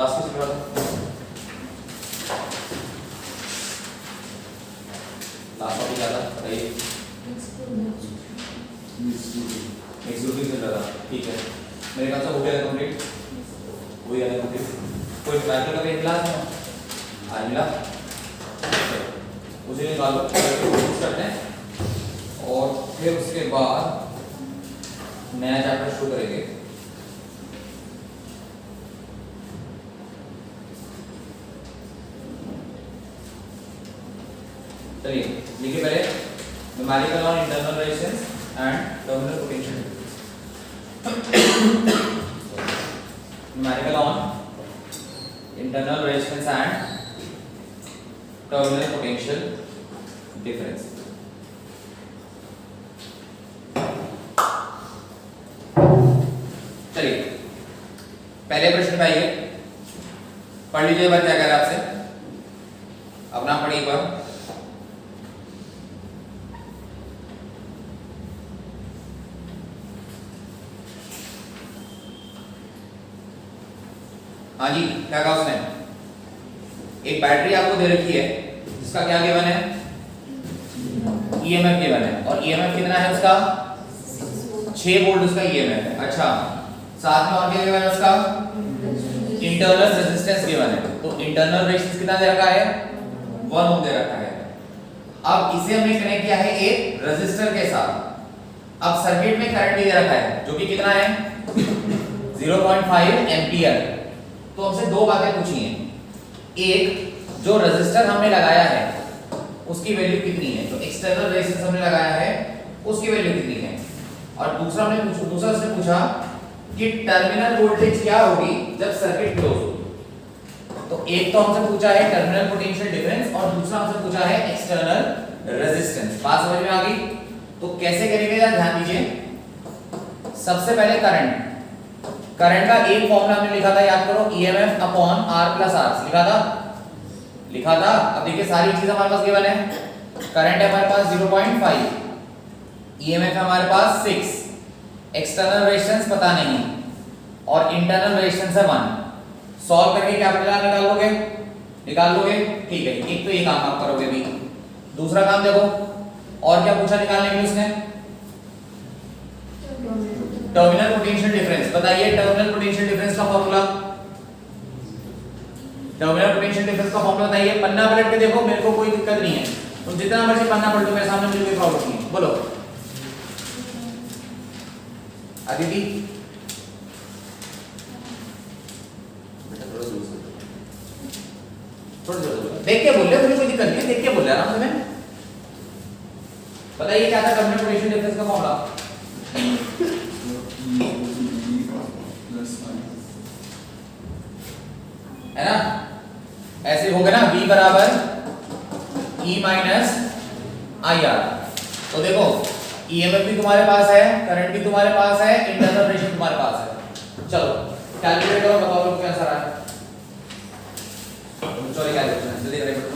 Last question वाला last topic क्या था बताइए। एक्सक्लूसिव चल रहा था, ठीक है मेरे ख्याल से हो गया कंप्लीट, हो गया कंप्लीट। कोई मैटर का पेज क्लास में आज मिला उसे निकाल लो करते हैं और फिर उसके बाद नया चैप्टर शुरू करेंगे। चलिए लिखिए पहले numerical on internal resistance and terminal potential difference. Numerical on internal resistance and terminal potential difference. चलिए पहले प्रश्न पे आइए, पढ़ लीजिए बार क्या कह रहा है आपसे, अपना पढ़िए एक बार। हाँ जी क्या कहा उसने, एक बैटरी आपको दे रखी है जिसका क्या गिवन है, ईएमएफ गिवन है और ईएमएफ कितना है उसका 6 वोल्ट उसका ईएमएफ है। अच्छा साथ में और क्या गिवन है उसका इंटरनल रेजिस्टेंस गिवन है, तो इंटरनल रेजिस्टेंस कितना दे रखा है 1 ओम दे रखा है। अब इसे हमने कनेक्ट किया है एक रेजिस्टर के साथ। अब सर्किट में करंट भी दे रखा है जो कि कितना है 0.5 एंपियर। तो हमसे दो बातें पूछी हैं, एक जो रेजिस्टर हमने लगाया है उसकी वैल्यू कितनी है, जो एक्सटर्नल रेजिस्टेंस हमने लगाया है उसकी वैल्यू कितनी है, और दूसरा उसने पूछा कि टर्मिनल वोल्टेज क्या होगी जब सर्किट क्लोज होगी। तो एक तो हमसे पूछा है टर्मिनल पोटेंशियल डिफरेंस और दूसरा हमसे पूछा है एक्सटर्नल रेजिस्टेंस। बात समझ में आ गई? तो कैसे करेंगे जरा ध्यान दीजिए। सबसे पहले करंट का एक फॉर्मूला हमने लिखा था, याद करो EMF upon R plus R लिखा था। अब देखिए सारी चीज हमारे पास गिवन है, करंट है हमारे पास 0.5, EMF है हमारे पास 6, एक्सटर्नल रेजिस्टेंस पता नहीं और इंटरनल रेजिस्टेंस है 1। सॉल्व करके कैपिटल R निकाल लोगे ठीक है। एक तो ये काम आप करोगे भी, दूसरा काम देखो और क्या पूछा निकालने के लिए उसने, टर्मिनल पोटेंशियल डिफरेंस। बताइए टर्मिनल पोटेंशियल डिफरेंस का फॉर्मूला, टर्मिनल पोटेंशियल डिफरेंस का फॉर्मूला बताइए। पन्ना पलट के देखो, मेरे को कोई दिक्कत नहीं है, तुम जितना मर्जी पन्ना पलट लो मेरे सामने, मुझे कोई प्रॉब्लम नहीं है। बोलो अदिति, थोड़ा देख के बोल रहे, मुझे कोई दिक्कत नहीं है, देख के बोल रहे आराम से। मैं बताइए क्या था टर्मिनल पोटेंशियल डिफरेंस का फॉर्मूला, है ना? ऐसे होगा ना, V बराबर E माइनस IR। तो देखो EMF भी तुम्हारे पास है, करंट भी तुम्हारे पास है, इंटरनल रेजिस्टेंस तुम्हारे पास है। चलो कैलकुलेट करो, बताओ लोग क्या आंसर आया। सॉरी कैलकुलेशन जल्दी करें बेटा।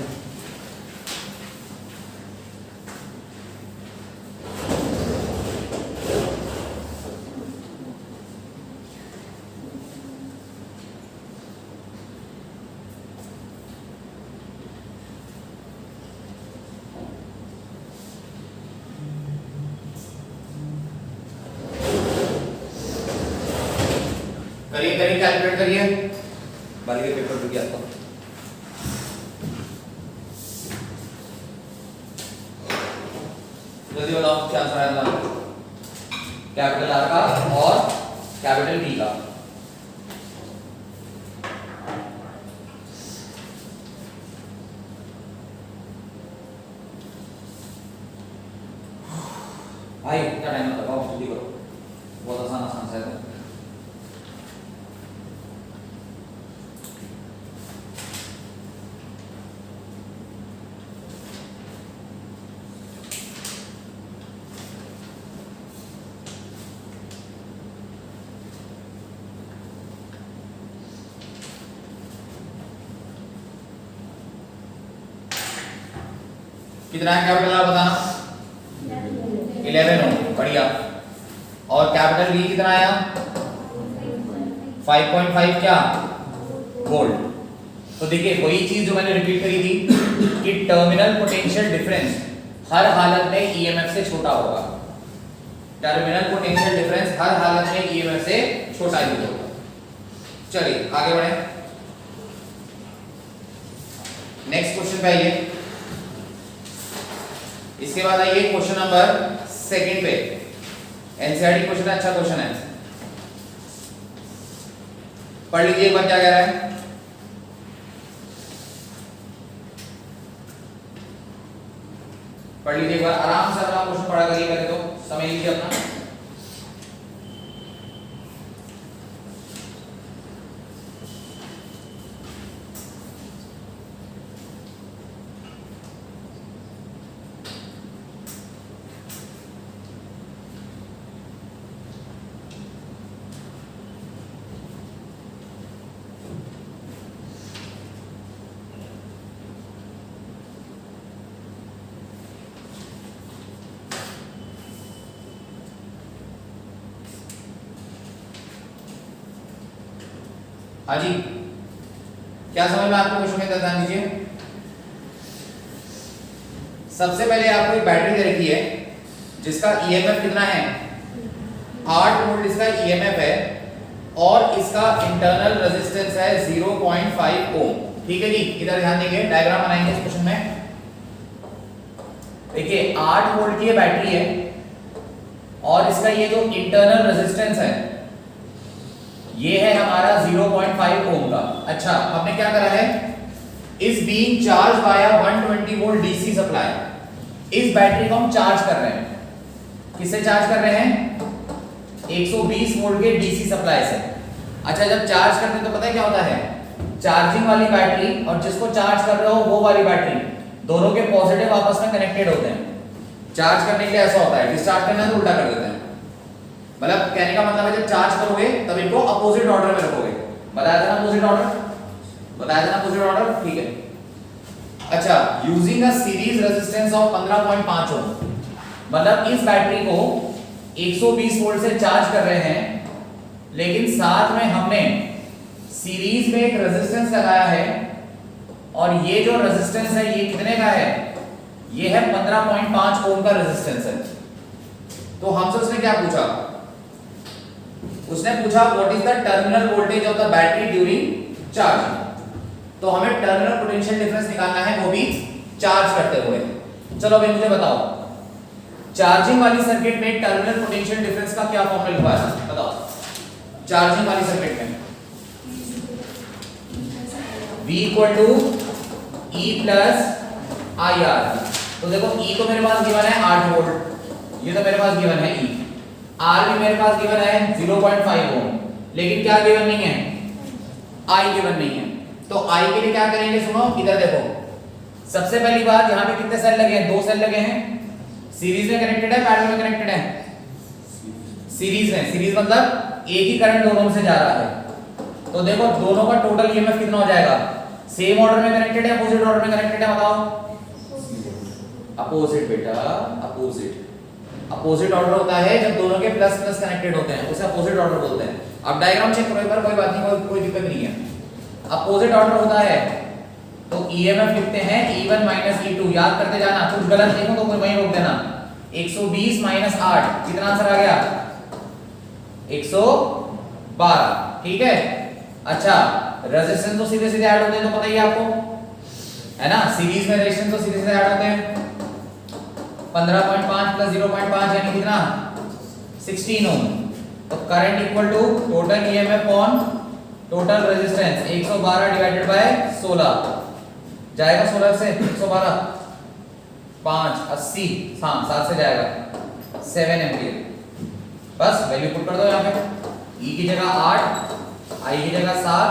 करिए कैलकुलेट करिए, बाली के पेपर टूट गया आपका। जल्दी बताओ क्या आंसर आया था, कैपिटल R का और कैपिटल B का। भाई क्या टाइम लगाओ, जल्दी करो, बहुत आसान सा है। कितना है कैपिटल R बताना, 11 हो, बढ़िया। और कैपिटल B कितना आया 5.5 क्या वोल्ट। तो देखिए वही चीज जो मैंने रिपीट करी थी कि टर्मिनल पोटेंशियल डिफरेंस हर हालत में ईएमएफ से छोटा होगा। टर्मिनल पोटेंशियल डिफरेंस हर हालत में ईएमएफ से छोटा ही होगा। चलिए आगे बढ़े, नेक्स्ट क्वेश्चन पे आइए। इसके बाद आइए क्वेश्चन नंबर 2 पे। एनसीईआरटी क्वेश्चन है, अच्छा क्वेश्चन है, पढ़ लीजिए एक बार क्या कह रहा है। पढ़ लीजिए एक बार आराम से, अपना क्वेश्चन पढ़ा करिए, पहले तो समझ लीजिए अपना। हाँ जी, क्या समझ में आपको क्वेश्चन में, ध्यान दीजिए। सबसे पहले आपको एक बैटरी दे रखी है जिसका ईएमएफ कितना है, 8 वोल्ट इसका ईएमएफ है और इसका इंटरनल रेजिस्टेंस है 0.5 ओम। ठीक है जी, इधर ध्यान देंगे, डायग्राम बनाएंगे इस क्वेश्चन में। देखिए 8 वोल्ट की ये बैटरी है और इसका ये जो इंटरनल रेजिस्टेंस है ये है हमारा 0.5 ओम का। अच्छा, हमने क्या करा है, इस being charge by 120 volt DC supply, इस बैटरी को हम चार्ज कर रहे हैं। किससे चार्ज कर रहे हैं, 120 वोल्ट के डीसी सप्लाई से। अच्छा, जब चार्ज करते हैं तो पता है क्या होता है, चार्जिंग वाली बैटरी और जिसको चार्ज कर रहे हो वो वाली बैटरी, दोनों के पॉजिटिव आपस में कनेक्टेड होते हैं। चार्ज करने के लिए ऐसा होता है, डिस्चार्ज करना है तो उल्टा कर देते हैं। मतलब कहने का मतलब है जब चार्ज करोगे तब इनको अपोजिट ऑर्डर में रखोगे। बताया था ना अपोजिट ऑर्डर, बताया था ना अपोजिट ऑर्डर, ठीक है। अच्छा, using a series resistance of 15.5 ओम, मतलब इस बैटरी को 120 वोल्ट से चार्ज कर रहे हैं, लेकिन साथ में हमने सीरीज में एक रेजिस्टेंस लगाया है और ये जो रेजिस्टेंस है ये कितने का है, ये है 15.5 ओम का रेजिस्टेंस है। तो हमसे उसने क्या पूछा, उसने पूछा what is the terminal voltage of the battery during charging. तो हमें टर्मिनल पोटेंशियल डिफरेंस निकालना है, वो भी चार्ज करते हुए। चलो अभी मुझे बताओ, चार्जिंग वाली सर्किट में टर्मिनल पोटेंशियल डिफरेंस का क्या फॉर्मूला लिखा है, बताओ। चार्जिंग वाली सर्किट में V equal to E plus IR। तो देखो E तो मेरे पास गिवन है 8 वोल्ट, ये तो मेरे पास गिवन है E, R भी मेरे पास गिवन है 0.5 ओम, लेकिन क्या गिवन नहीं है, I गिवन नहीं है। तो I के लिए क्या करेंगे, सुनो इधर देखो। सबसे पहली बात, यहाँ पे कितने सेल लगे हैं, 2 सेल लगे हैं। सीरीज में कनेक्टेड है, पैरेलल में कनेक्टेड है, सीरीज में। सीरीज मतलब एक ही करंट दोनों में से जा रहा है। तो देखो दोनों का टोटल ईएमएफ कितना हो जाएगा, सेम ऑर्डर में कनेक्टेड है, अपोजिट ऑर्डर में कनेक्टेड है, बताओ। अपोजिट बेटा, अपोजिट। अपोजिट ऑर्डर होता है जब दोनों के प्लस प्लस कनेक्टेड होते हैं, उसे अपोजिट ऑर्डर बोलते हैं। अब डायग्राम चेक करो एक बार, कोई बात नहीं, कोई दिक्कत नहीं है। अपोजिट ऑर्डर होता है तो ईएमएफ लिखते हैं E1 E2, याद करते जाना, कुछ गलत लिखो तो कोई वहीं रोक देना। 120 - 8 कितना आंसर आ गया, 112, ठीक है। अच्छा, रेजिस्टेंस तो सीधे सीधे ऐड होते हैं, तो पता ही है आपको, है ना, सीरीज में रेजिस्टेंस तो सीधे सीधे ऐड होते हैं। 15.5 प्लस 0.5 यानी कितना, 16 ओम। तो current equal to total EMF on total resistance 112 divided by 16, जाएगा 16 से 112, 5 80, हाँ 7 से जाएगा 7 एम्पीयर। बस वैल्यू पुट कर दो यहाँ पे, E की जगह 8, I की जगह 7,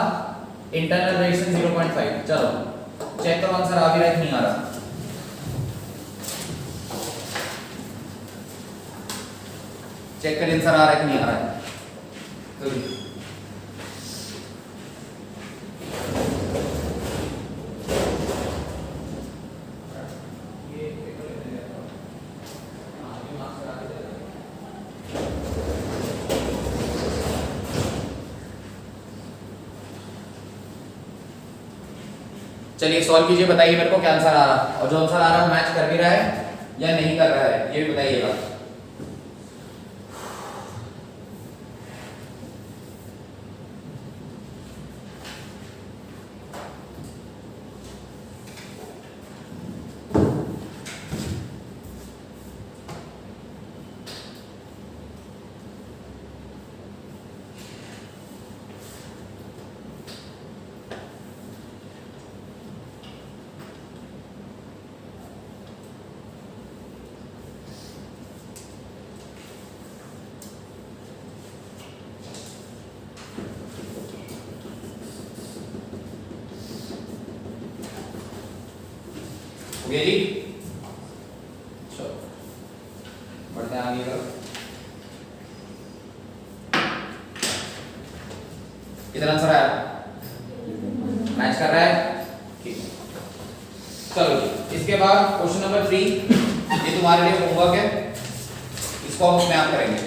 इंटरनल रेजिस्टेंस 0.5। चलो चेक करो आंसर आ भी रहा है कि नहीं आ रहा। चेक करें आंसर आ रहा है कि नहीं आ रहा है। तो चलिए सॉल्व कीजिए, बताइए मेरे को क्या आंसर आ रहा, और जो आंसर आ रहा है वो मैच कर भी रहा है या नहीं कर रहा है, ये भी बताइएगा। हो गया जी, चलो बढ़ते हैं आगे का। कितना आंसर आया, मैच कर रहा है, ठीक है। चलो जी, इसके बाद क्वेश्चन नंबर 3, ये तुम्हारे लिए होमवर्क है, इसको हम अपने आप करेंगे।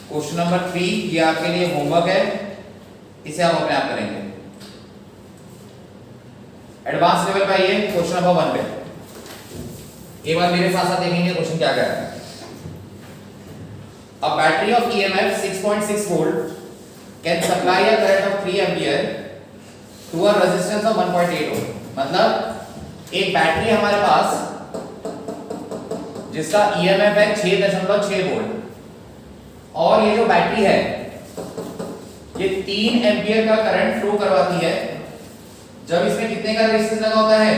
क्वेश्चन नंबर 3 ये आपके लिए होमवर्क है, इसे हम अपने आप करेंगे। एडवांस लेवल पे आइए, क्वेश्चन नंबर 1 पे एक बार मेरे साथ साथ देखेंगे क्वेश्चन क्या कह रहा है। A battery of EMF 6.6 volt can supply a current of 3 ampere to a resistance of 1.8 ohm। मतलब एक बैटरी हमारे पास जिसका EMF है 6.6 वोल्ट, और ये जो बैटरी है ये 3 एम्पियर का करंट फ्लो करवाती है जब इसमें कितने का रेजिस्टेंस लगा होता है,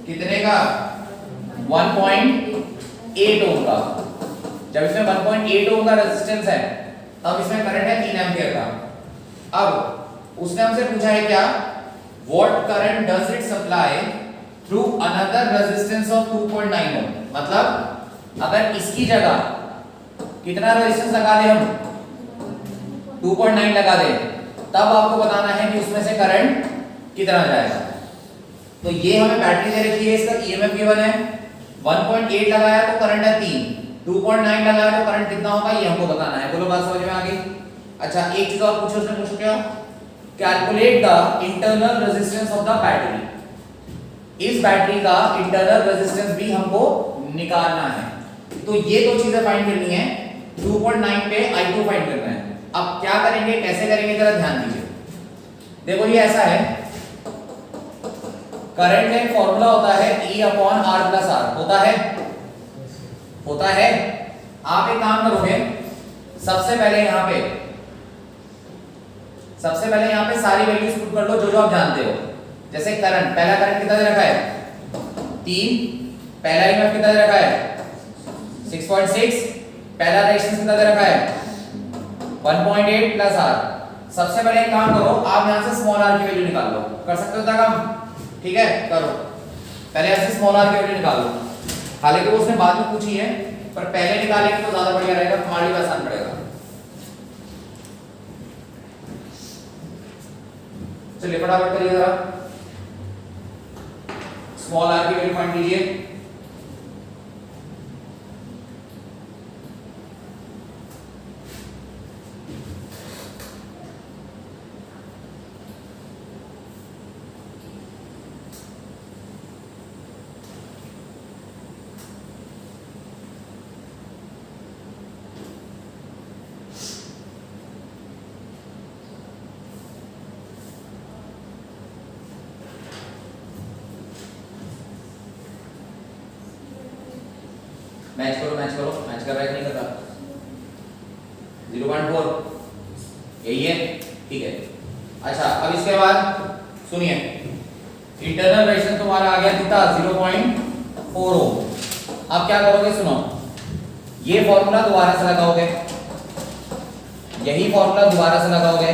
कितने का, 1.8 ओम का। जब इसमें 1.8 ओम का रेजिस्टेंस है तब इसमें करंट है 3 एम्पियर का। अब उसने हमसे पूछा है क्या, what current does it supply through another resistance of 2.9 ओम। मतलब अगर इसकी जगह कितना रेजिस्टेंस लगा दे हम, 2.9 लगा दे, तब आपको बताना है कि उसमें से करंट कितना जाएगा। तो ये हमें बैटरी दे रखी है, इसका ईएमएफ गिवन है, 1.8 लगाया तो करंट है 3, 2.9 लगाया तो करंट कितना होगा ये हमको बताना है। बोलो बात समझ में आ गई। अच्छा एक चीज और पूछो, उसने पूछो क्या, calculate the internal resistance of the battery. इस बैटरी का इंटरनल रेजिस्टेंस भी हमको निकालना है। तो ये दो चीजें फाइंड करनी है, 2.9 पे I2 फाइंड करना है। अब क्या करेंगे, कैसे करेंगे, जरा ध्यान दीजिए। देखो ये ऐसा है, करंट का एक फॉर्मूला होता है E/R+R, होता है। आप एक काम करोगे, सबसे पहले यहां पे सारी वैल्यूज पुट कर लो जो आप जानते हो। जैसे करंट, पहला करंट कितना दे रखा है 3, पहला ईएमएफ कितना दे रखा है 6.6, पहला रेजिस्टेंस कितना दे रखा है 1.8 प्लस R। सबसे पहले एक काम करो, आप यहां से स्मॉल r की वैल्यू निकाल लो, कर सकते हो काम, ठीक है, करो। पहले ऐसे स्मॉल r की वैल्यू निकाल लो, हालांकि वो उसने बाद में पूछी है, पर पहले निकालेंगे तो ज्यादा बढ़िया रहेगा, तुम्हारे लिए आसान पड़ेगा। चलिए फटाफट करिए जरा, स्मॉल r की वैल्यू फाइंड कीजिए। मैच करो, मैच कर रहा है कि नहीं कर रहा, 0.4 यही है, ठीक है। अच्छा अब इसके बाद सुनिए, इंटरनल रेजिस्टेंस तुम्हारा आ गया कितना 0.4 ओम। अब क्या करोगे, सुनो, ये फॉर्मूला दोबारा से लगाओगे, यही फॉर्मूला दोबारा से लगाओगे।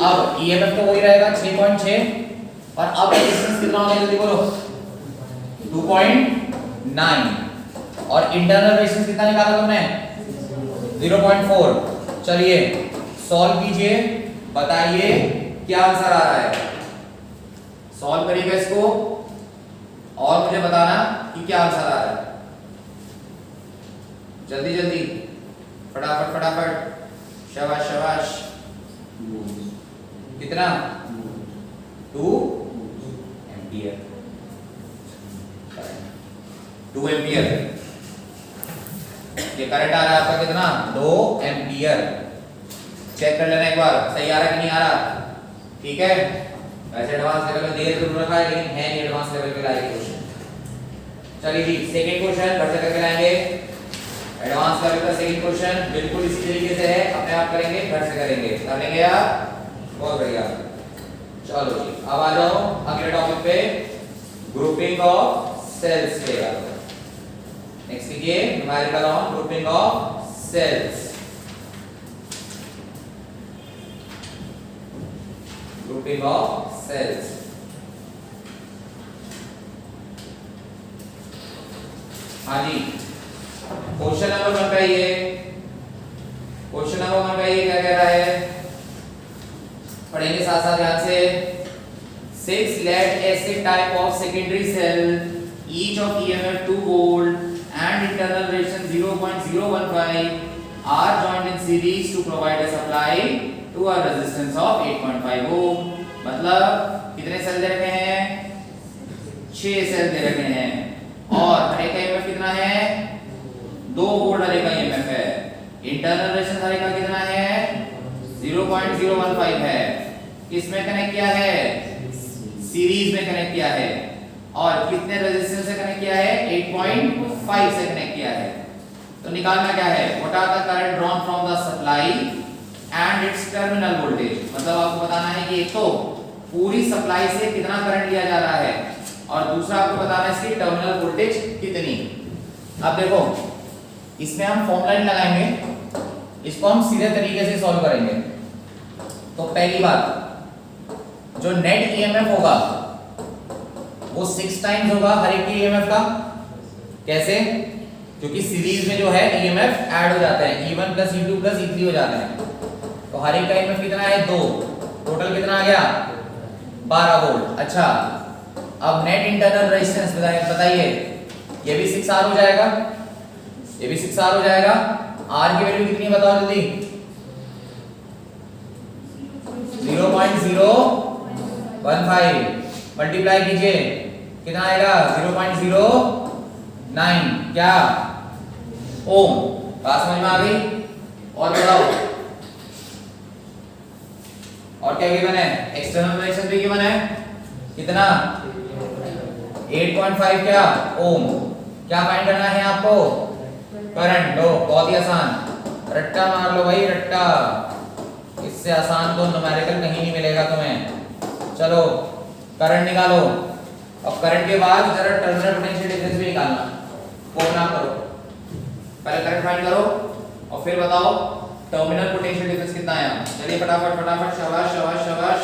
अब ईएमएफ तो वही रहेगा 6.6, और अब रेजिस्टेंस कितना होगा जल्दी बोलो 2.9, और इंटरनल रेजिस्टेंस कितना निकाला तुमने 0.4। चलिए सॉल्व कीजिए, बताइए क्या आंसर आ रहा है। सॉल्व करिएगा इसको और मुझे बताना कि क्या आंसर आ रहा है, जल्दी जल्दी, फटाफट फटाफट, शाबाश शाबाश। कितना 2 एम्पियर 2 एम्पियर ये करंट आ रहा है आपका कितना 2 एम्पियर। चेक कर लेना एक बार सही आ रहा है कि नहीं आ रहा। ठीक है वैसे एडवांस लेवल में देर जरूर रखा है लेकिन है नहीं एडवांस लेवल के लायक क्वेश्चन। चलिए जी सेकंड क्वेश्चन घर से करके लाएंगे। एडवांस लेवल का सेकंड क्वेश्चन बिल्कुल इसी तरीके से है अपने आप करेंगे घर से करेंगे कर लेंगे यार बहुत बढ़िया। चलो जी अब आ जाओ अगले टॉपिक पे ग्रुपिंग ऑफ सेल्स पे आ जाओ। नेक्स्ट कीजिए numerical on grouping of cells. Grouping of cells हाँ जी क्वेश्चन नंबर 1 पे ये क्वेश्चन नंबर 1 पे ये क्या कह रहा है पढ़ेंगे साथ साथ ध्यान से। 6 lead acid type of secondary cell each of EMF 2 volt and internal resistance 0.015 are joined in series to provide a supply to a resistance of 8.5 ohm। मतलब कितने सेल दे रखे हैं 6 सेल दे रखे हैं और हर एक का EMF कितना है 2 वोल्ट हर एक का EMF है। इंटरनल रेजिस्टेंस हर एक का कितना है 0.015 है। किसमें कनेक्ट किया है सीरीज में कनेक्ट किया है और कितने रेजिस्टेंस से कनेक्ट किया है 8.5 से कनेक्ट किया है। तो निकालना क्या है what are the current drawn from the supply and its terminal voltage. मतलब आपको बताना है कि एक तो पूरी सप्लाई से कितना करंट लिया जा रहा है और दूसरा आपको बताना है इसकी टर्मिनल वोल्टेज कितनी। अब देखो इसमें हम फॉर्मूला लगाएंगे इसको हम सीधे तरीके से सॉल्व करेंगे। तो पहली बात जो नेट ईएमएफ होगा वो 6 टाइम्स होगा हर एक की ईएमएफ का। कैसे क्योंकि सीरीज में जो है ईएमएफ ऐड हो जाते हैं E1 + E2 + E3 हो जाते हैं। तो हर एक का ईएमएफ कितना है 2 टोटल कितना आ गया 12 वोल्ट। अच्छा अब नेट इंटरनल रेजिस्टेंस बताइए ये भी 6R हो जाएगा ये भी 6R हो जाएगा। R की वैल्यू कितनी बताओ जल्दी 0.015 मल्टीप्लाई कीजिए कितना आएगा 0.09 क्या ओम। बात समझ में आ गई। और बताओ और क्या गिवन है एक्सटर्नल रेजिस्टेंस भी गिवन है कितना 8.5 क्या ओम। क्या फाइंड करना है आपको करंट। लो बहुत ही आसान रट्टा मार लो भाई रट्टा इससे आसान तो न्यूमेरिकल कहीं नहीं मिलेगा तुम्हें। चलो करंट निकालो और करंट के बाद जरा टर्मिनल पोटेंशियल डिफरेंस भी निकालना फॉर्मूला करो। पहले करंट फाइंड करो और फिर बताओ टर्मिनल पोटेंशियल डिफरेंस कितना आया। चलिए फटाफट फटाफट शाबाश शाबाश शाबाश।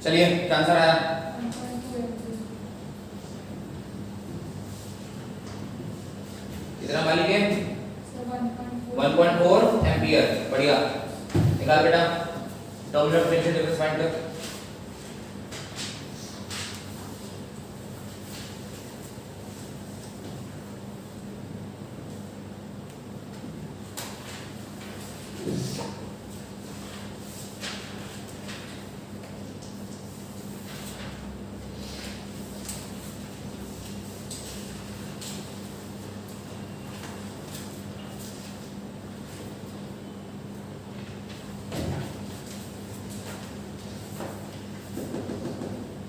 चलिए क्या आंसर आया कितना मालिक है 1.4 एम्पियर। बढ़िया निकाल बेटा टर्मिनल पोटेंशियल डिफरेंस फाइंड कर।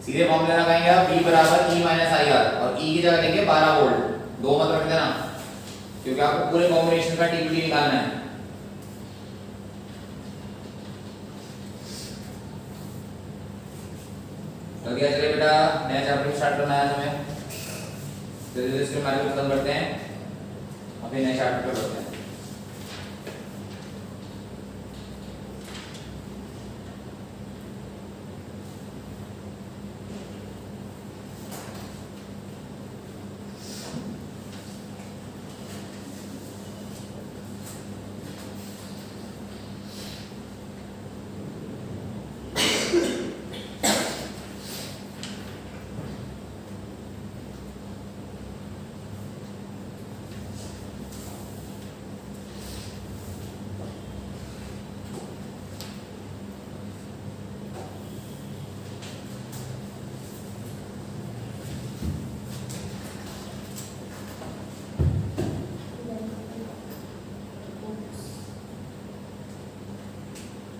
सीधे फॉर्मूला लगाएंगे आप V बराबर E माइनस आई आर, और E की जगह देंगे 12 वोल्ट, 2 मत रख देना क्योंकि आपको पूरे कॉम्बिनेशन का TBD निकालना है। तो क्या चलिए बेटा, नया चैप्टर स्टार्ट करना है हमें, तो इसके बारे में खत्म करते हैं, अभी नए चैप्टर पे बढ़ते हैं।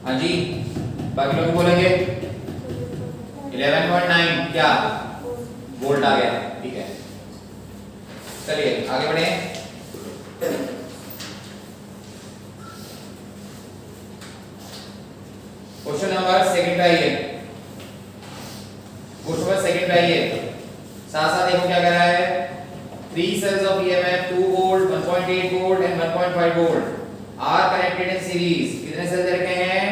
हाँ जी, बाकी लोग बोलेंगे 11.9 क्या वोल्ट आ गया, ठीक है। चलिए आगे बढ़े। क्वेश्चन नंबर सेकंड पे आइए, क्वेश्चन नंबर सेकंड पे आइए, साथ साथ देखो क्या कह रहा है। 3 cells of EMF 2 volt, 1.8 volt and 1.5 volt are connected in series। कितने सेल दे रखे हैं?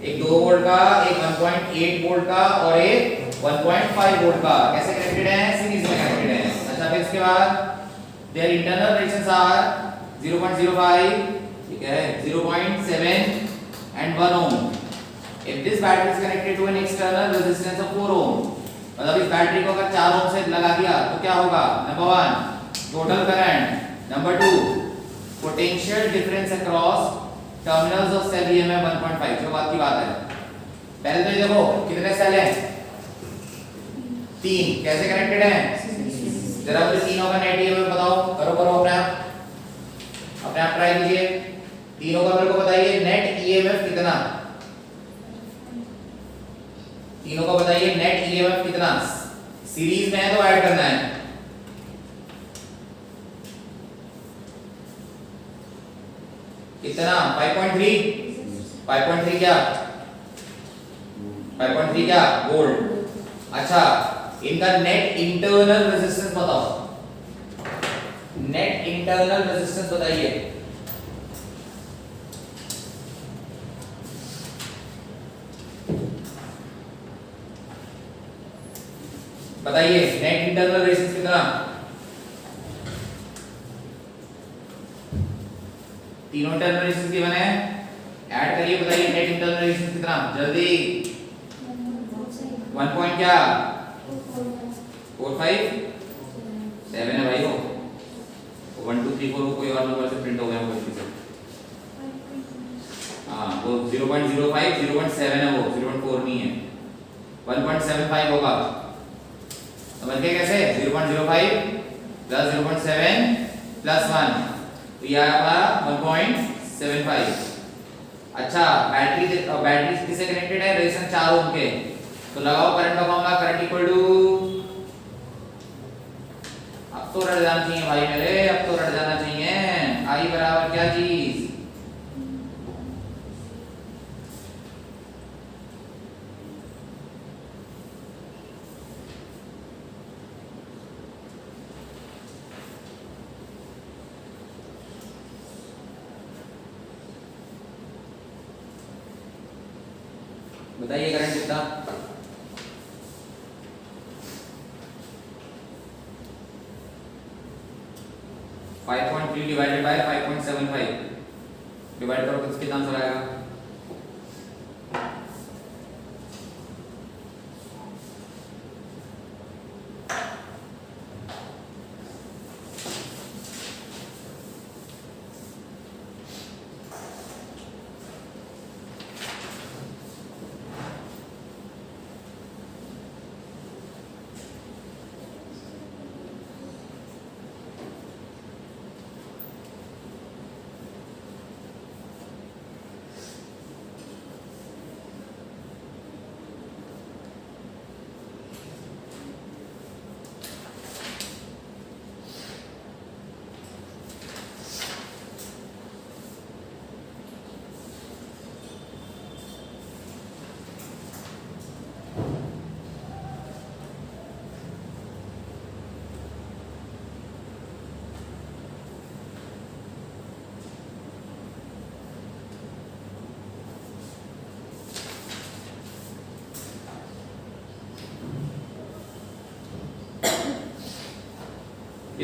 एक 2 वोल्ट का, एक 1.8 वोल्ट का और एक 1.5 वोल्ट का। कैसे कनेक्टेड हैं? सीरीज में कनेक्टेड हैं। अच्छा, फिर इसके बाद देयर इंटरनल रेजिस्टेंस आर 0.05, ठीक है, 0.7 and 1 ohm। If this battery is connected to an external resistance of 4 ohm, मतलब इस बैटरी को अगर 4 ओम से लगा दिया तो क्या होगा? Number 1 total current, number 2 potential difference across terminals of cell EMF 1.5। जो बात की बात है, पहले तो ये देखो कितने सेल हैं? 3। कैसे कनेक्टेड हैं? जरा मुझे तीनों का नेट EMF बताओ, करो अपने आप ट्राई कीजिए। तीनों का मेरे को बताइए नेट EMF कितना, तीनों का बताइए नेट EMF कितना। सीरीज में है तो ऐड करना है। कितना? 5.3। 5.3 क्या? 5.3 क्या वोल्ट। अच्छा, इनका नेट इंटरनल रेजिस्टेंस बताओ, नेट इंटरनल रेजिस्टेंस बताइए। बताइए नेट इंटरनल रेजिस्टेंस कितना? तीनों इंटरनल रेजिस्टेंस गिवन है, ऐड करिए, बताइए नेट इंटरनल रेजिस्टेंस कितना, जल्दी। 1 पॉइंट क्या? 45 7 है भाई, वो 1 2 3 4 कोई और नंबर से प्रिंट हो गया गलती से। हाँ, वो 0.05 0.7 है, वो 0.4 नहीं है, 1.75 होगा। समझ गए कैसे? 0.05 प्लस 0.7 प्लस 1, तो ये आया 1.75। अच्छा, बैटरी किससे कनेक्टेड है? रेजिस्टेंस 4 ओम के। तो लगाओ करंट का फॉर्मूला, करंट इक्वल टू, अब तो रट जाना चाहिए भाई मेरे, अब तो रट जाना चाहिए। आई बराबर क्या चीज? बताइए करंट कितना? Five point three divided by 5.75 divide करो तो कितना आंसर आएगा?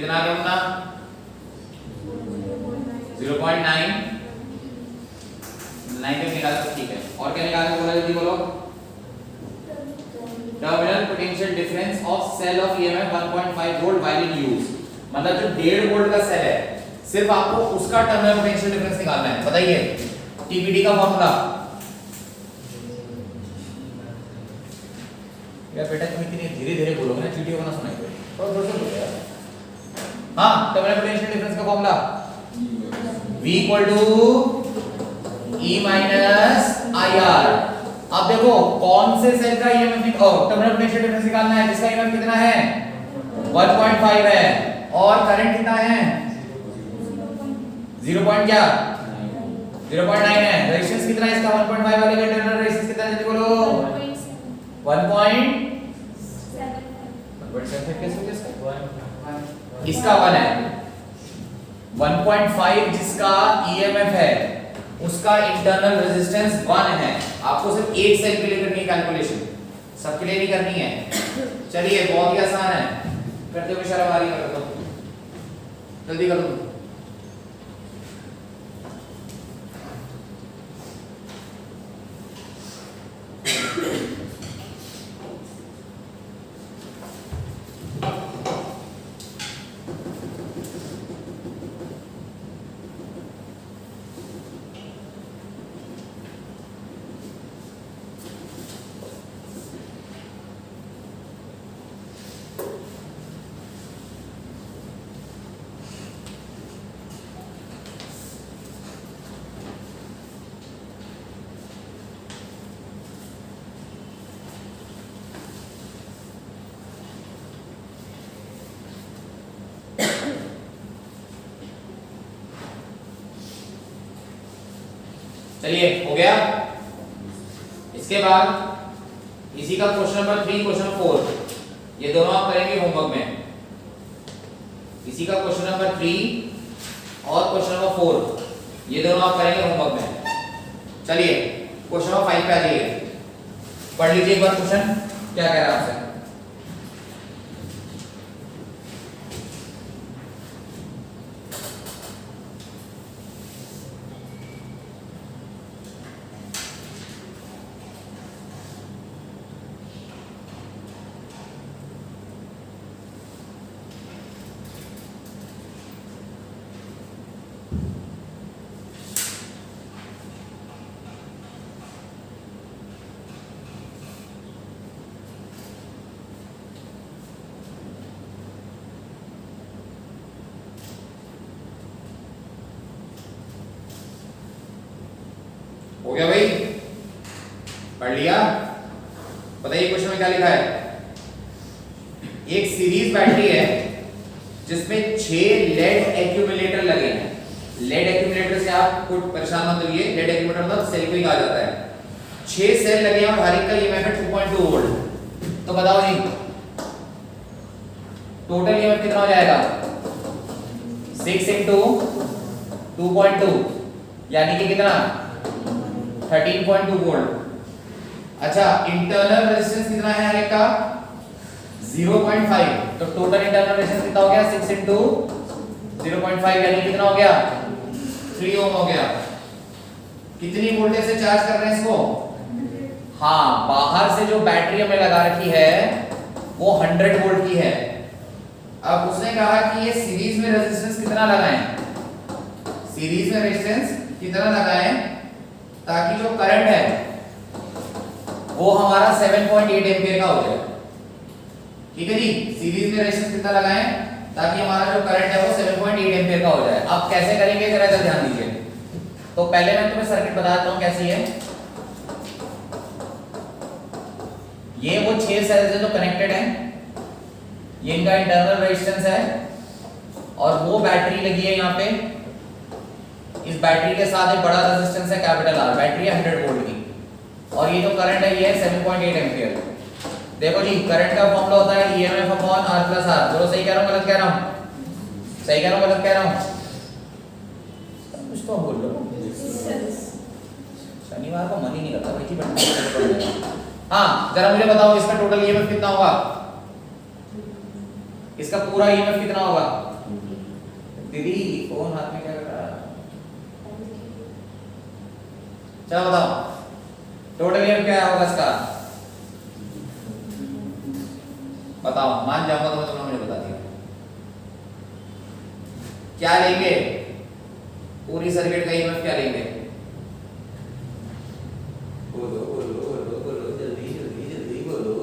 कितना आ गया अपना 0.9 9 तक निकाला तो ठीक है। और क्या निकालना बोला जल्दी बोलो। Terminal potential difference of cell of EMF 1.5 volt while in use, मतलब जो 1.5 वोल्ट का सेल है सिर्फ आपको उसका टर्मिनल पोटेंशियल डिफरेंस निकालना है। बताइए टीपीडी का फॉर्मूला। यार बेटा तुम इतनी धीरे धीरे बोलोगे ना, चीटियों को ना सुनाई दे, थोड़ा जोर से बोलो यार। हां, टर्मिनल पोटेंशियल डिफरेंस का फॉर्मूला V = E - IR। अब देखो कौन से सेल का ईएमएफ टर्मिनल पोटेंशियल डिफरेंस निकालना है जिसका ईएमएफ कितना है 1.5 है और करंट कितना है 0.9 है। रेजिस्टेंस कितना है इसका 1.5 वाले का इंटरनल रेजिस्टेंस कितना है जल्दी बोलो 1.7 इसका 1 है 1.5 जिसका ईएमएफ है उसका इंटरनल रेजिस्टेंस 1 है। आपको सिर्फ एक सेल के लिए करनी है कैलकुलेशन, सबके लिए नहीं करनी है। चलिए बहुत ही आसान है, करते हुए शर्म आ रही है, कर दो जल्दी कर दो। चलिए हो गया। इसके बाद इसी का क्वेश्चन नंबर 3 क्वेश्चन नंबर 4 ये दोनों आप करेंगे होमवर्क में। इसी का क्वेश्चन नंबर 3 और क्वेश्चन नंबर 4 ये दोनों आप करेंगे होमवर्क में। चलिए क्वेश्चन नंबर 5 पे आ जाइए, पढ़ लीजिए एक बार क्वेश्चन क्या कह रहा है आपसे। हो गया भाई, पढ़ लिया। बताइए क्वेश्चन में क्या लिखा है। एक सीरीज बैटरी है जिसमें 6 लेड एक्यूमुलेटर लगे हैं। लेड एक्यूमुलेटर से आप कुछ परेशान मत होइए, लेड एक्यूमुलेटर मतलब सेल को ही कहा जाता है। 6 सेल लगे हैं और हर एक का ईएमएफ है 2.2 वोल्ट। तो बताओ जी टोटल ईएमएफ कितना हो जाएगा 6 × 2.2 यानी कि कितना 13.2 वोल्ट। अच्छा इंटरनल रेजिस्टेंस कितना है हर एक का 0.5, तो टोटल इंटरनल रेजिस्टेंस कितना हो गया 6 × 0.5 यानी कितना हो गया 3 ओम हो गया। कितनी वोल्टेज से चार्ज कर रहे हैं इसको। हाँ बाहर से जो बैटरी हमने लगा रखी है वो 100 वोल्ट की है। अब उसने कहा कि ये सीरीज में रेजिस्टेंस कितना लगाएं, सीरीज में रेजिस्टेंस कितना लगाएं ताकि जो करंट है वो हमारा 7.8 एम्पीयर का हो जाए। ठीक है जी, सीरीज में रेजिस्टेंस कितना लगाएं ताकि हमारा जो करंट है वो 7.8 एम्पीयर का हो जाए। अब कैसे करेंगे जरा इधर ध्यान दीजिए। तो पहले मैं तुम्हें सर्किट बताता हूं कैसी है। ये वो 6 सेल्स है जो कनेक्टेड हैं, ये इनका इंटरनल रेजिस्टेंस है और वो बैटरी लगी है यहाँ पे। इस बैटरी के साथ एक बड़ा रेजिस्टेंस है कैपिटल R, बैटरी है 100 वोल्ट की और ये जो करंट है ये है 7.8 एम्पीयर। देखो जी करंट का फॉर्मूला होता है EMF/R+R। बोलो सही कह रहा हूं गलत कह रहा हूं, सही कह रहा हूं गलत कह रहा हूं, कुछ तो बोल लो। शनिवार को मन ही नहीं करता भाई जी। हां जरा मुझे बताओ इसका टोटल EMF कितना होगा, इसका पूरा EMF कितना होगा दीदी फोन हाथ में क्या कर रहा है? चलो बताओ टोटल ईयर क्या होगा इसका? बताओ, मान जाऊंगा तो मैं तुमने मुझे बता दिया। क्या लेंगे? पूरी सर्किट का ईएमएफ क्या लेंगे? बोलो बोलो बोलो बोलो, जल्दी जल्दी जल्दी बोलो।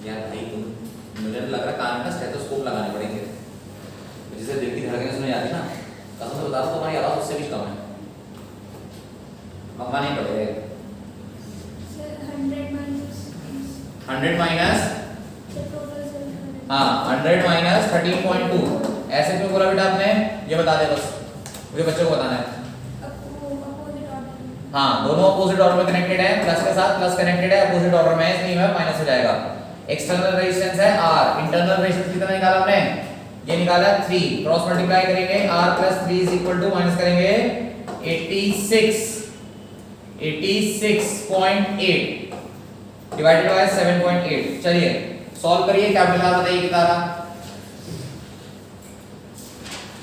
यार भाई तुम, मुझे लग रहा कान में स्टेथोस्कोप लगाने पड़ेंगे, जिससे दिल की धड़कनें सुनी जाती ना। कसम से बता रहा हूं तुम्हारी आवाज उससे भी कम है। मम्मा नहीं पड़े। 100 माइनस, हाँ 100 माइनस 13.2 ऐसे क्यों बोला बेटा आपने? ये बता दे बस, मुझे बच्चों को बताना है। हाँ दोनों अपोजिट ऑर्डर में कनेक्टेड है, प्लस के साथ प्लस कनेक्टेड है, अपोजिट ऑर्डर में इसलिए में माइनस हो जाएगा। एक्सटर्नल रेजिस्टेंस है R, इंटरनल रेजिस्टेंस कितना निकाला हमने? ये निकाला 3, क्रॉस मल्टीप्लाई करेंगे R plus 3 is equal to minus करेंगे 86.8 डिवाइडेड बाय 7.8। चलिए सॉल्व करिए, कैपिटल R बताइए कितना आ रहा?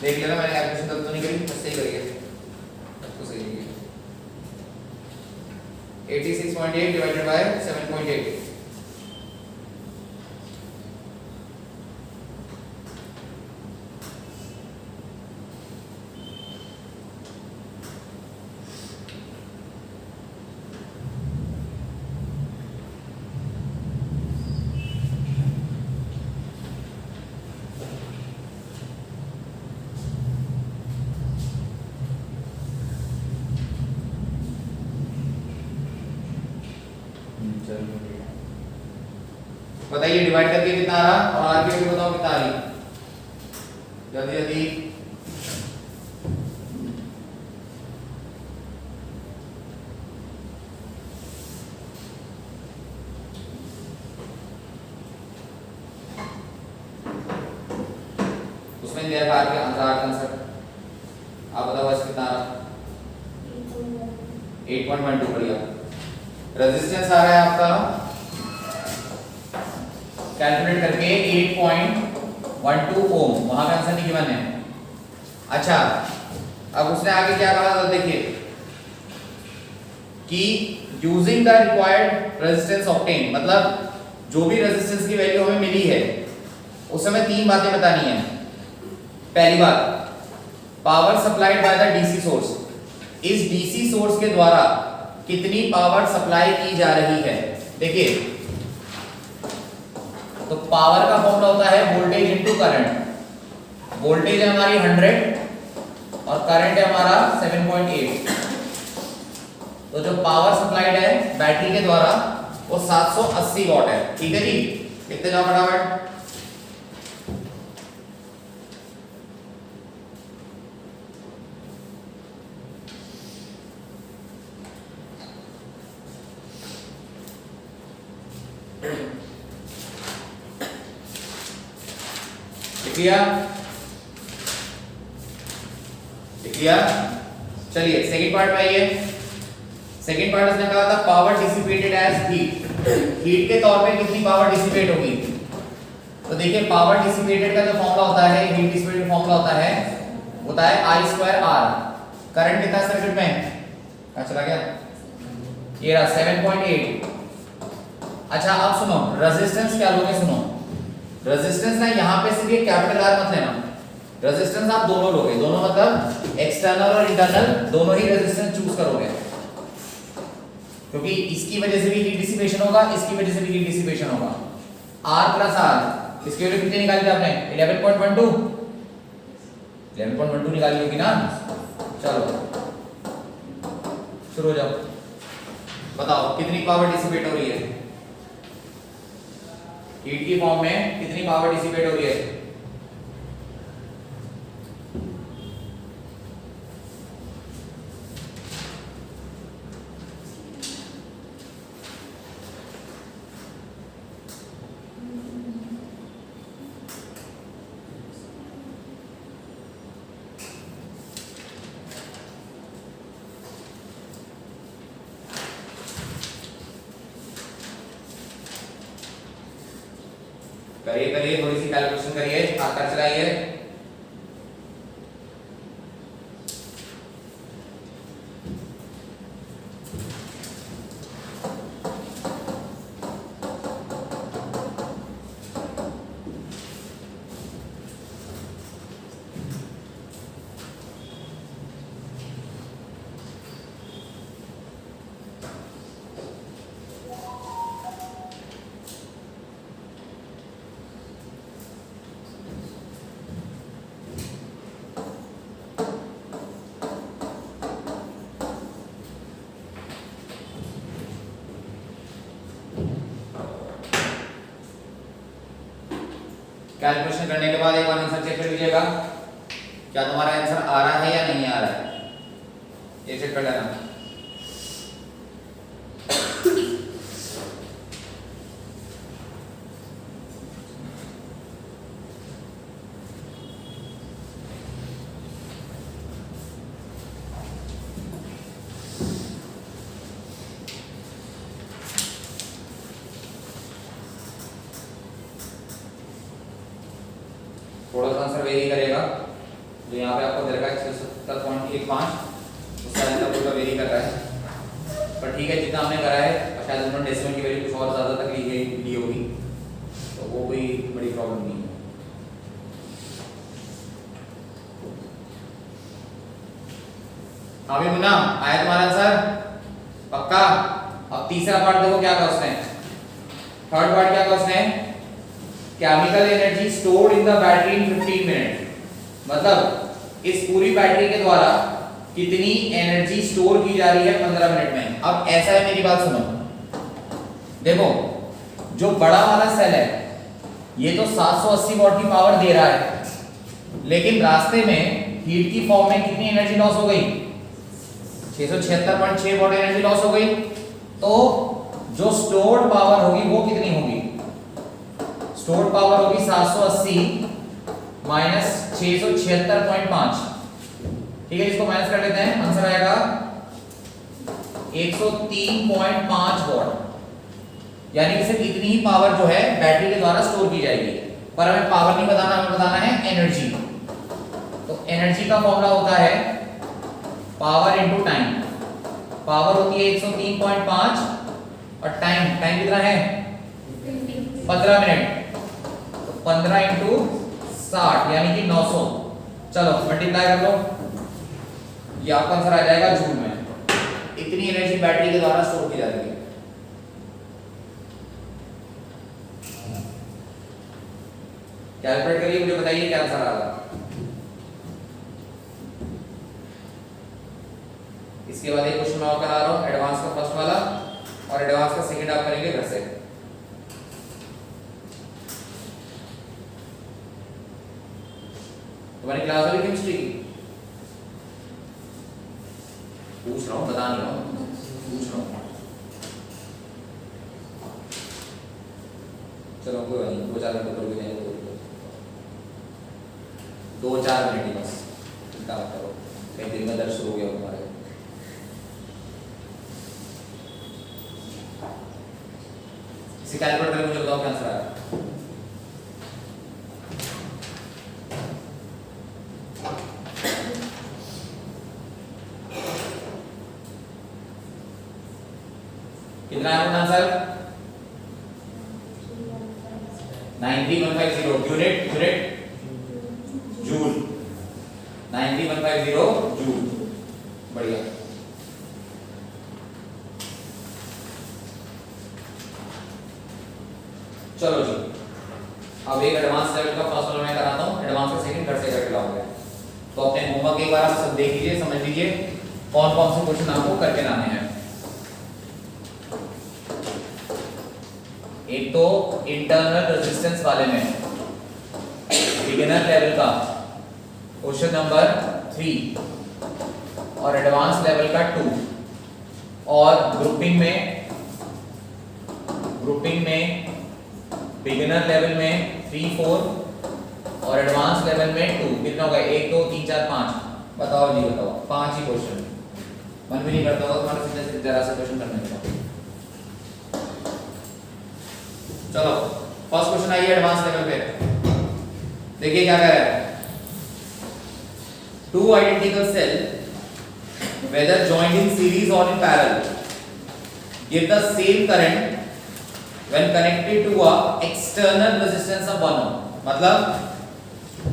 देख लेना मैंने कैलकुलेशन गलत तो नहीं करी, बस सही करिए, तो सही है। 86.8 डिवाइडेड बाय 7.8। बताइए डिवाइड करके कितना आ रहा और आगे भी बताओ कितना आ रही, जल्दी जल्दी। उसमें दिया था आपके आंसर, आप बताओ बस कितना आ रहा? 8.12। बढ़िया। रेजिस्टेंस आ रहा है आपका कैलकुलेट करके 8.12 ओम, वहां पे आंसर नहीं गिवन है। अच्छा अब उसने आगे क्या कहा तो देखिए कि using the required resistance obtain, मतलब जो भी रेजिस्टेंस की वैल्यू हमें मिली है उस समय तीन बातें बतानी है। पहली बात, power supplied by the DC source, इस डीसी सोर्स के द्वारा कितनी पावर सप्लाई की जा रही है। देखिए तो पावर का फॉर्मूला होता है वोल्टेज इनटू करंट। वोल्टेज है हमारी 100 और करंट है हमारा 7.8। तो जो पावर सप्लाइड है बैटरी के द्वारा वो 780 वॉट है। ठीक है जी, कितने जाओ फटाफट। लिखिया। चलिए सेकंड पार्ट में आइए। सेकंड पार्ट उसने कहा था power dissipated as heat, heat के तौर पे कितनी पावर डिसिपेट होगी। तो देखिए पावर डिसिपेटेड का जो फॉर्मूला होता है, हीट डिसिपेटेड फॉर्मूला होता है I²R। करंट कितना सर्किट में कहां चला गया, ये रहा 7.8। अच्छा अब सुनो रेजिस्टेंस क्या लोगे, सुनो रेजिस्टेंस ना यहाँ पे सिर्फ कैपिटल R मत लेना, रेजिस्टेंस आप दोनों लोगे, दोनों मतलब एक्सटर्नल और इंटरनल दोनों ही रेजिस्टेंस चूज करोगे, क्योंकि इसकी वजह से भी हीट डिसिपेशन होगा, इसकी वजह से भी हीट डिसिपेशन होगा। R प्लस R, इसकी वैल्यू कितनी निकाली थी आपने 11.12 निकाली होगी ना। चलो शुरू हो जाओ, बताओ कितनी पावर डिसिपेट हो रही है, हीट की फॉर्म में कितनी पावर डिसिपेट हो रही है। करिए करिए, थोड़ी सी कैलकुलेशन करिए, हाथ कर चलाइए। कैलकुलेशन करने के बाद एक बार आंसर चेक कर लीजिएगा, क्या तुम्हारा आंसर आ रहा है या नहीं आ रहा है, ये चेक कर लेना। थोड़ा सा आंसर वेरी करेगा, जो यहाँ पे आपको दे रखा है 670.15, उसका आंसर पूरा वेरी कर रहा है, पर ठीक है जितना हमने करा है, शायद उन्होंने डेसिमल की वैल्यू कुछ और ज़्यादा तक ली होगी, तो वो कोई बड़ी प्रॉब्लम नहीं है। हाँ भी मुन्ना, आया तुम्हारा आंसर पक्का? अब तीसरा पार्ट देखो क्या कहा उसने, थर्ड पार्ट क्या कहा उसने, chemical energy stored in the battery in 15 minute, मतलब इस पूरी बैटरी के द्वारा कितनी एनर्जी स्टोर की जा रही है 15 मिनट में। अब ऐसा है, मेरी बात सुनो, देखो जो बड़ा वाला सेल है ये तो 780 वॉट की पावर दे रहा है, लेकिन रास्ते में हीट की फॉर्म में कितनी एनर्जी लॉस हो गई, 676.6 वॉट एनर्जी लॉस हो गई। तो जो स्टोर्ड पावर होगी वो कितनी होगी, स्टोर्ड पावर होगी 780 माइनस 676.5, ठीक है, इसको माइनस कर लेते हैं, आंसर आएगा 103.5 वॉट, यानी कि सिर्फ इतनी ही पावर जो है बैटरी के द्वारा स्टोर की जाएगी। पर हमें पावर नहीं बताना, हमें बताना है एनर्जी। तो एनर्जी का फॉर्मूला होता है पावर इनटू टाइम, पावर होती है 103.5 और टाइम कितना है 15 मिनट, 15 इंटू 60 यानी कि 900, चलो मल्टीप्लाई कर लो, ये आपका आंसर आ जाएगा जूल में। इतनी एनर्जी बैटरी के द्वारा स्टोर की जाती है। कैलकुलेट करिए, मुझे बताइए क्या आंसर आ रहा है। इसके बाद एक क्वेश्चन मैं और करा रहा हूं, एडवांस का फर्स्ट वाला और एडवांस का सेकंड आप करेंगे घर से। तुम्हारी क्लास वाली केमिस्ट्री की पूछ रहा हूँ, बता नहीं रहा हूँ, पूछ रहा हूँ। चलो कोई बात नहीं, 2-4 मिनट तो जाएंगे, 2-4 मिनट ही बस, चिंता मत करो, कहीं दिल में दर्द शुरू हो गया तुम्हारे। इसे कैलकुलेट करके मुझे बताओ क्या आंसर आया। कितना है आंसर 93150 यूनिट जूल, 93150 जूल, बढ़िया। चलो जी, अब एक एडवांस लेवल का फर्स्ट वाला मैं कराता हूँ, एडवांस का सेकंड घर से करके लाओगे। तो अपने होमवर्क एक बार आप सब देख लीजिए, समझ लीजिए कौन कौन से क्वेश्चन आपको करके लाने हैं। एक तो इंटरनल रेजिस्टेंस वाले में बिगिनर लेवल का क्वेश्चन नंबर 3 और एडवांस लेवल का 2, और ग्रुपिंग में बिगिनर लेवल में 3, 4 और एडवांस लेवल में 2, कितना होगा 1, 2, 3, 4, 5, बताओ जी बताओ, 5 ही क्वेश्चन। मन भी नहीं करता होगा तुम्हारा सीधे जरा सा क्वेश्चन करने का। चलो फर्स्ट क्वेश्चन आइए एडवांस लेवल पे। देखिए क्या कह रहा है, two identical cell whether joined in series or in parallel give the same current when connected to a external resistance of 1 ohm। मतलब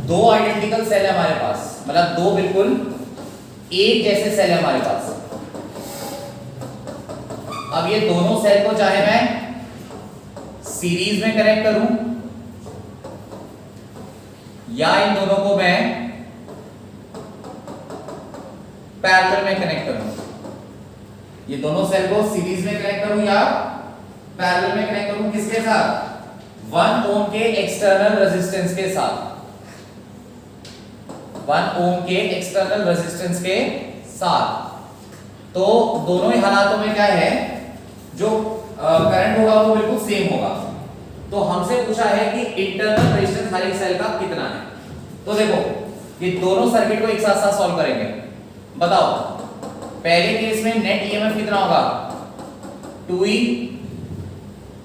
दो आइडेंटिकल सेल है हमारे पास, मतलब दो बिल्कुल एक जैसे सेल है हमारे पास। अब ये दोनों सेल को चाहे मैं सीरीज में कनेक्ट करूं या इन दोनों को मैं पैरेलल में कनेक्ट करूं, ये दोनों सेल को सीरीज में कनेक्ट करूं या पैरेलल में कनेक्ट करूं, किसके साथ? 1 ओम के एक्सटर्नल रेजिस्टेंस के साथ, 1 ओम के एक्सटर्नल रेजिस्टेंस के साथ। तो दोनों ही हालातों में क्या है, जो करंट होगा वो बिल्कुल सेम होगा। तो हमसे पूछा है कि इंटरनल रेजिस्टेंस हर एक सेल का कितना है। तो देखो ये दोनों सर्किट को एक साथ साथ सॉल्व करेंगे। बताओ पहले केस में नेट ईएमएफ कितना होगा? 2E।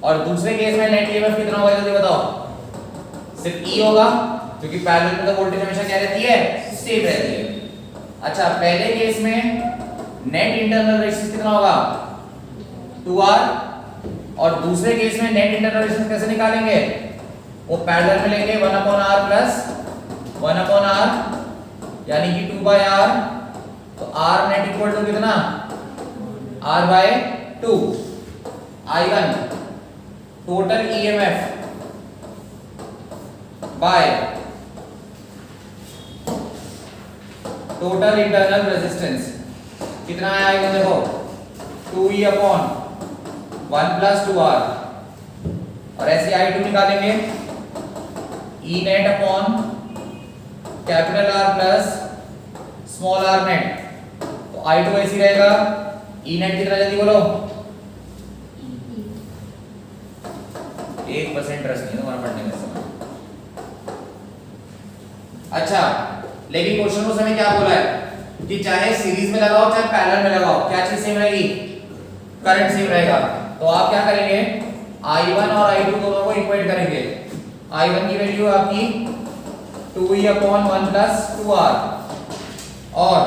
और दूसरे केस में नेट ईएमएफ कितना होगा जल्दी बताओ? सिर्फ E होगा, क्योंकि पैरेलल में तो वोल्टेज हमेशा क्या रहती है? सेम रहती है। अच्छा पहले केस में नेट इंटरनल रेजिस्टेंस कितना होगा? 2R। और दूसरे केस में नेट इंटरनल रेजिस्टेंस कैसे निकालेंगे? वो पैरेलल में लेंगे 1/R प्लस 1/R यानी कि 2/R। तो R नेट इक्वल टू कितना? R/2। I1 total EMF by total internal resistance कितना है I1 देखो 2E अपॉन 1 प्लस 2R। और ऐसे I2 निकालेंगे E net upon capital R plus small r net. तो I2 ऐसी रहेगा, E नेट कितना जल्दी बोलो? 1% ट्रस्ट नहीं तुम्हारा पढ़ने में समय। अच्छा लेकिन क्वेश्चन में हमें क्या बोला है कि चाहे सीरीज में लगाओ चाहे पैरेलल में लगाओ, क्या चीज सेम रहेगी? करंट सेम रहेगा। तो आप क्या करेंगे, I1 और I2 दोनों को इक्वेट करेंगे। I1 की वैल्यू आपकी 2E अपॉन 1 प्लस 2R और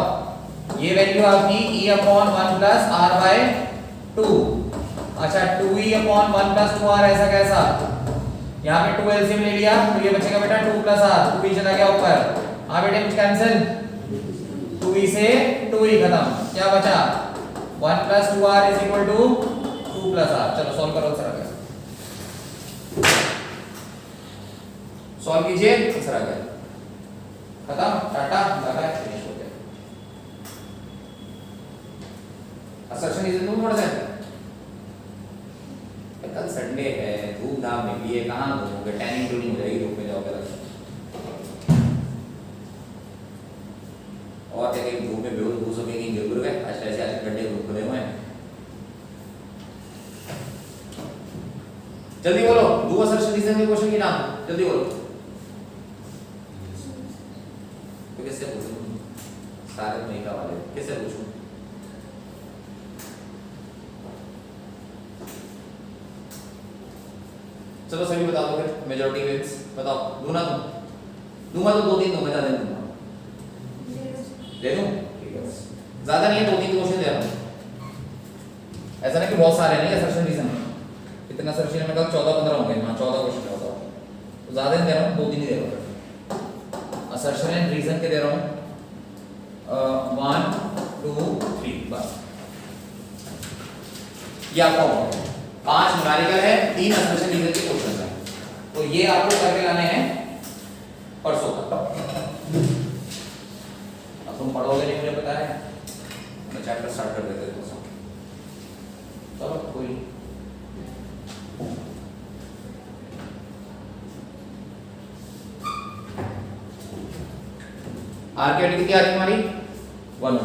ये वैल्यू आपकी E अपॉन 1 प्लस R/2। अच्छा 2E अपॉन 1 प्लस 2R ऐसा कैसा? यहाँ पे 2 एलसीएम ले लिया तो ये बचेगा बेटा 2 प्लस R, 2E चला गया ऊपर। हाँ बेटे कुछ कैंसिल, 2E से 2E खत्म, क्या बचा? 1 plus 2R is equal to 2 plus R। चलो सॉल्व करो, आंसर आ गया। सॉल्व कीजिए, आंसर आ गया। खत्म, टाटा बाय बाय, फिनिश हो गया। Assertion is no more than. कल संडे है, धूमधाम में भी है, कहां घूमोगे? टैनिंग टूनिंग हो जाएगी, धूप में जाओगे और क्या कहीं धूप में बेहोश घुसोगे कि गिर गए। आज ऐसे आज गड्ढे ग्रुप खुले हुए हैं। जल्दी बोलो, डू असर्शन रीजन के क्वेश्चन के नाम जल्दी बोलो। तो किससे पूछूं? सारे मेका वाले किससे पूछूं? चलो सभी बता दो फिर, मेजॉरिटी विंस बताओ। दूंगा तो 2-3 दूंगा, ज्यादा नहीं दूंगा। दे दूं? ठीक है, ज्यादा नहीं है, 2-3 क्वेश्चन दे रहा हूं। ऐसा नहीं कि बहुत सारे नहीं है असर्शन रीजन। इतना असर्शन में कब 14-15 होंगे। हां 14 क्वेश्चन होता है, तो ज्यादा नहीं दे रहा हूं, 2-3 ही दे रहा हूं। असर्शन एंड रीजन के दे रहा हूं 1 2 3 बस। ये आपको 5 न्यूमेरिकल है, 3 असर्शन रीजन के क्वेश्चन है। तो ये आपको करके लाने हैं परसों तक। अब तुम पढ़ोगे नहीं मुझे पता है, मैं चैप्टर स्टार्ट कर देते हैं दोस्तों। चलो कोई आर की कितनी आ रही हमारी 1